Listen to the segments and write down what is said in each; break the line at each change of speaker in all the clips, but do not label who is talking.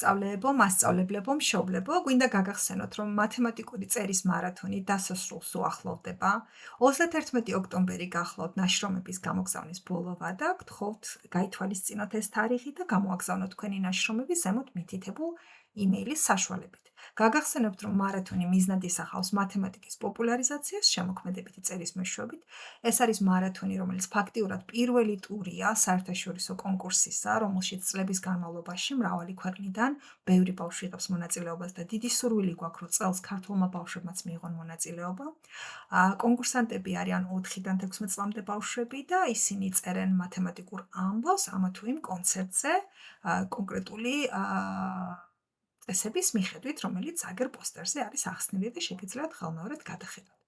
სწავლებო, მასწავლებლებო, მშობლებო, გვინდა გაგახსენოთ, რომ მათემატიკური წერის მარათონი დასასრულს უახლოვდება. 31 ოქტომბერი გახლავთ ნაშრომების გამოგზავნის ბოლოვა და გთხოვთ გაითვალისწინოთ ეს თარიღი და გამოაგზავნოთ თქვენი ნაშრომები ზემოთ მითითებულ იმეილის საშუალებით. გაგახსენებთ, რომ მარათონი მიზნად ისახავს მათემატიკის პოპულარიზაციას შემოქმედებითი წერის მეშვეობით. ეს არის მარათონი, რომელიც ფაქტიურად პირველი ტურია საერთაშორისო კონკურსისა, რომელშიც წლების განმავლობაში მრავალი ქვეყნიდან ბევრი ბავშვი იღებს მონაწილეობას და დიდი სურვილი გვაქვს, რომ წელს ქართულმა ბავშვებმაც მიიღონ მონაწილეობა. კონკურსანტები არიან 4-დან 16 წლამდე ბავშვები და ისინი წერენ მათემატიკურ ამბავს ამა თუ იმ კონცეპტზე კონკრეტული წესების მიხედვით, რომელიც აგერ პოსტერზე არის ახსნილი და შეგიძლიათ ხელმეორედ გადახედოთ.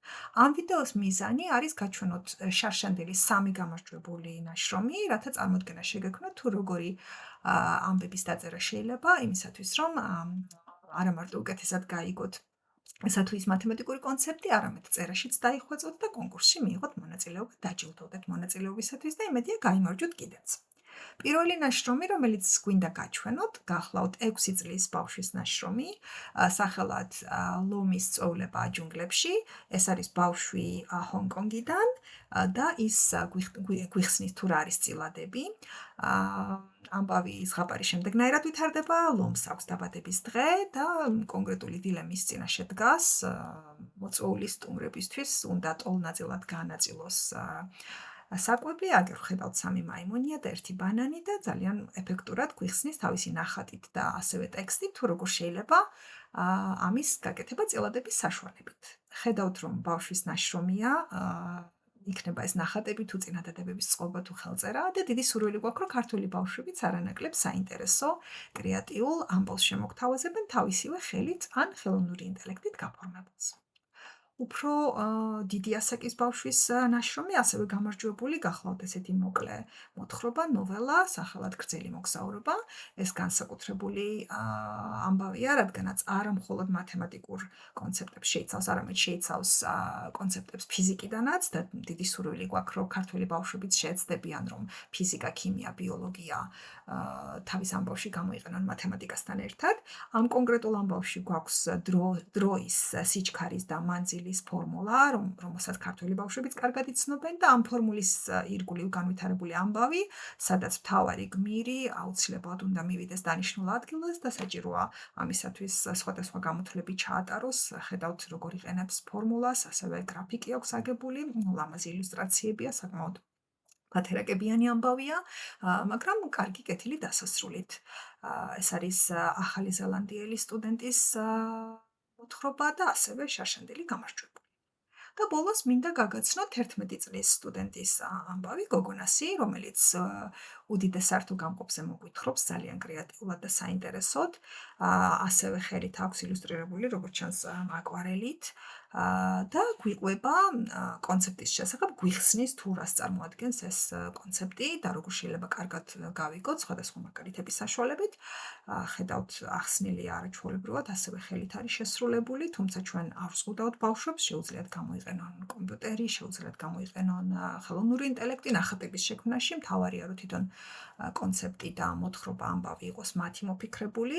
ამ ვიდეოს მიზანი არის გაჩვენოთ შარშანდელის 3 გამარჯვებული ნაშრომი, რათა წარმოდგენა შეგექმნათ თუ როგორი ამბების დაწერა შეიძლება იმისათვის, რომ არა მარტო უკეთესად გაიგოთ ესა თუ ის მათემატიკური კონცეპტი, არამედ წერაშიც დაიხვეწოთ და კონკურსში მიიღოთ მონაწილეობა, დაჯილდოვდეთ მონაწილეობისათვის და იმედია გაიმარჯვოთ კიდეც. პირველი ნაშრომი, რომელიც გვინდა გაჩვენოთ, გახლავთ 6 წლის ბავშვის ნაშრომი, სახელად ლომის სწავლება ჯუნგლებში. ეს არის ბავშვი ჰონკონგიდან და ის გვიხსნის თუ რა არის წილადები. ამბავი ზღაპარის შემდეგნაირად ვითარდება, ლომს აქვს დაბადების დღე და კონკრეტული დილემის წინაშე დგას მოწვეული სტუმრებისთვის უნდა ტოლ-ნაწილად გაანაწილოს საკვები, აგერ ხედავთ 3 მაიმუნია და 1 ბანანი და ძალიან ეფექტურად გვიხსნის თავისი ნახატით და ასევე ტექსტით, თუ როგორ შეიძლება ამის გაკეთება წილადების საშუალებით. ხედავთ, რომ ბავშვის ნაშრომია, იქნება ეს ნახატები თუ წინადადებების წყობა თუ ხელწერა და დიდი სურვილი გვაქვს, რომ ქართველი ბავშვებიც არანაკლებ საინტერესო, კრეატიულ ამბავს შემოგთავაზებენ თავისივე ხელით ან ხელოვნური ინტელექტით გაფორმებულს. უფრო დიდი ასაკის ბავშვის ნაშრომი, ასევე გამარჯვებული გახლავთ ესეთი მოკლე მოთხრობა, ნოველა, სახელად გრძელი მოგზაურობა. ეს განსაკუთრებული ამბავია, რადგანაც არა მხოლოდ მათემატიკურ კონცეპტებს შეიცავს, არამედ შეიცავს კონცეპტებს ფიზიკიდანაც და დიდი სურვილი გვაქვს, რომ ქართველი ბავშვებიც შეეცდებიან, რომ ფიზიკა, ქიმია, ბიოლოგია თავის ამბავში გამოიყენონ მათემატიკასთან ერთად. ამ კონკრეტულ ამბავში გვაქვს დროის, სიჩქარის და მანძილის ფორმულა, რომელსაც ქართველი ბავშვებიც კარგად იცნობენ და ამ ფორმულის ირგვლივ განვითარებული ამბავი, სადაც მთავარი გმირი აუცილებლად უნდა მივიდეს დანიშნულ ადგილას და საჭიროა ამისათვის სხვადასხვა გამოთვლები ჩაატაროს. ხედავთ, როგორ იყენებს ფორმულას, ასევე გრაფიკი აქვს აგებული, ლამაზი ილუსტრაციებია, საკმაოდ ფათერაკებიანი ამბავია, მაგრამ კარგი კეთილი დასასრულით. ეს არის ახალი ზელანდიელი სტუდენტის მოთხრობა და ასევე შარშანდელი გამარჯვებული. და ბოლოს მინდა გაგაცნოთ 11 წლის სტუდენტის ამბავი, გოგონასი, რომელიც უდიდეს სართულ გამყოფზე მოგვითხრობს ძალიან კრეატიულად და საინტერესოდ. ასევე ხელით აქვს ილუსტრირებული, როგორც ჩანს, აკვარელით და გვიყვება კონცეპტის შესახებ, გვიხსნის თუ რას წარმოადგენს ეს კონცეპტი და როგორ შეიძლება კარგად გავიგოთ სხვადასხვა მაგალითების საშუალებით. ხედავთ, ახსნილია არაჩვეულებრივად, ასევე ხელით არის შესრულებული, თუმცა ჩვენ არ ვზღუდავთ ბავშვებს, შეუძლიათ გამოიყენონ კომპიუტერი, შეუძლიათ გამოიყენონ ხელოვნური ინტელექტი ნახატების შექმნაში. მთავარია, რომ თვითონ კონცეპტი და მოთხრობა ამბავი იყოს მათი მოფიქრებული.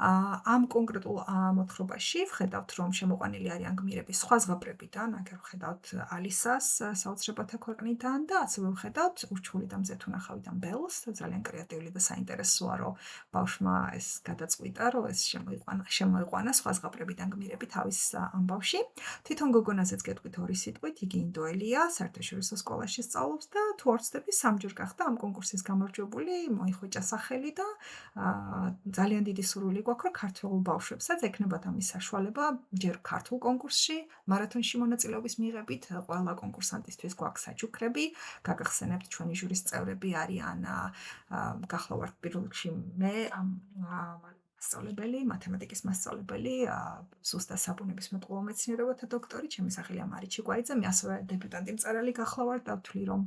ამ კონკრეტულ მოთხრობაში ვხედავთ, რომ შემოყვანილი არიან გმირები სხვა ზღაპრებიდან, აგერ ვხედავთ ალისას საოცრებათა ქვეყნიდან და ასევე ვხედავთ ურჩხული და მზეთუნახავიდან ბელს, ძალიან კრეატიული და საინტერესოა, რომ ბავშვმა ეს გადაწყვიტა, რომ ეს შემოიყვანა სხვა ზღაპრებიდან გმირები თავის ამბავში. თვითონ გოგონაზეც გეტყვით 2 სიტყვით, იგი ინდოელია, საერთაშორისო სკოლაში სწავლობს და თუ არ ვცდები, 3-ჯერ გახდა ამ კონკურსის გამარჯვებული, მოიხვეჭა სახელი და ძალიან დიდი სურვილი გვაქვს, რომ ქართველ ბავშვებსაც ექნებათ ამის საშუალება, ჯერ ქართულ კონკურსში, მარათონში მონაწილეობის მიღებით, ყველა კონკურსანტისთვის გვაქვს საჩუქრები, გაგახსენებთ, ჩვენი ჟურის წევრები არიან გახლავართ პირველ რიგში მე მასწავლებელი, მათემატიკის მასწავლებელი, ზუსტად საბუნებისმეტყველო მეცნიერებათა დოქტორი, ჩემი სახელია მარიჩი კვაიძე, მე ასევე დებიუტანტი მწერალი გახლავართ და ვთვლი, რომ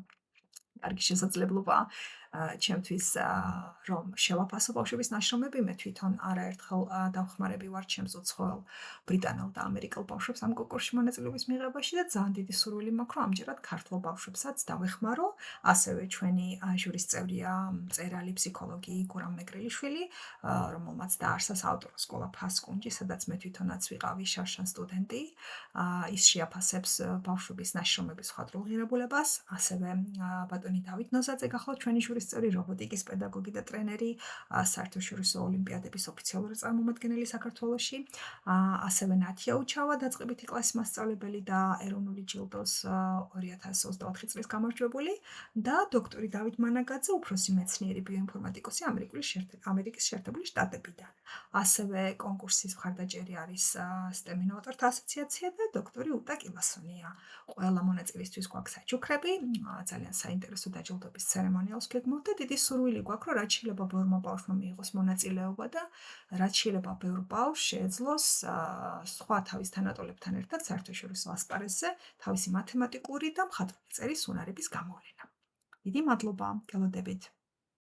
კარგი შესაძლებლობაა ჩემთვის რომ შევაფასო ბავშვების ნაშრომები, მე თვითონ არაერთხელ დავხმარები ვარ ჩემს უცხოელ ბრიტანელ და ამერიკელ ბავშვებს ამ კონკურსში მონაწილეობის მიღებაში და ძალიან დიდი სურვილი მაქვს, რომ ამჯერად ქართულ ბავშვებსაც დავეხმარო. ასევე ჩვენი ჟურის წევრია მწერალი, ფსიქოლოგი გურამ მეგრელიშვილი, რომელმაც დაარსა საავტორო სკოლა ფასკუნჯი, სადაც მე თვითონაც ვიყავი შარშან სტუდენტი. ის შეაფასებს ბავშვების ნაშრომების სხვადასხვა ღირებულებას, ასევე ბატონი დავით ნოზაძე გახლავთ ჩვენი ჟურის წევრი, რობოტიკის პედაგოგი და ტრენერი, საერთაშორისო ოლიმპიადების ოფიციალური წარმომადგენელი საქართველოში, ასევე ნათია უჩავა, დაწყებითი კლასის მასწავლებელი და ეროვნული ჯილდოს 2024 წლის გამარჯვებული და დოქტორი დავით მანაგაძე, უფროსი მეცნიერი ბიოინფორმატიკოსი ამერიკის შეერთებული შტატებიდან. ასევე კონკურსის მხარდაჭერი არის STEM ინოვატორთა ასოციაცია და დოქტორი უტა კილასონია. ყველა მონაწილისთვის გვაქვს საჩუქრები, ძალიან საინტერესო დაჯილდოების ცერემონიალს გეგმავთ და დიდი სურვილი გვაქვს, რომ რაც შეიძლება ბევრმა ბავშვმა მიიღოს მონაწილეობა და რაც შეიძლება ბევრ ბავშვს შეეძლოს სხვა თავის თანატოლებთან ერთად საერთაშორისო ასპარეზზე თავისი მათემატიკური და მხატვრული წერის უნარების გამოვლენა. დიდი მადლობა, გელოდებით.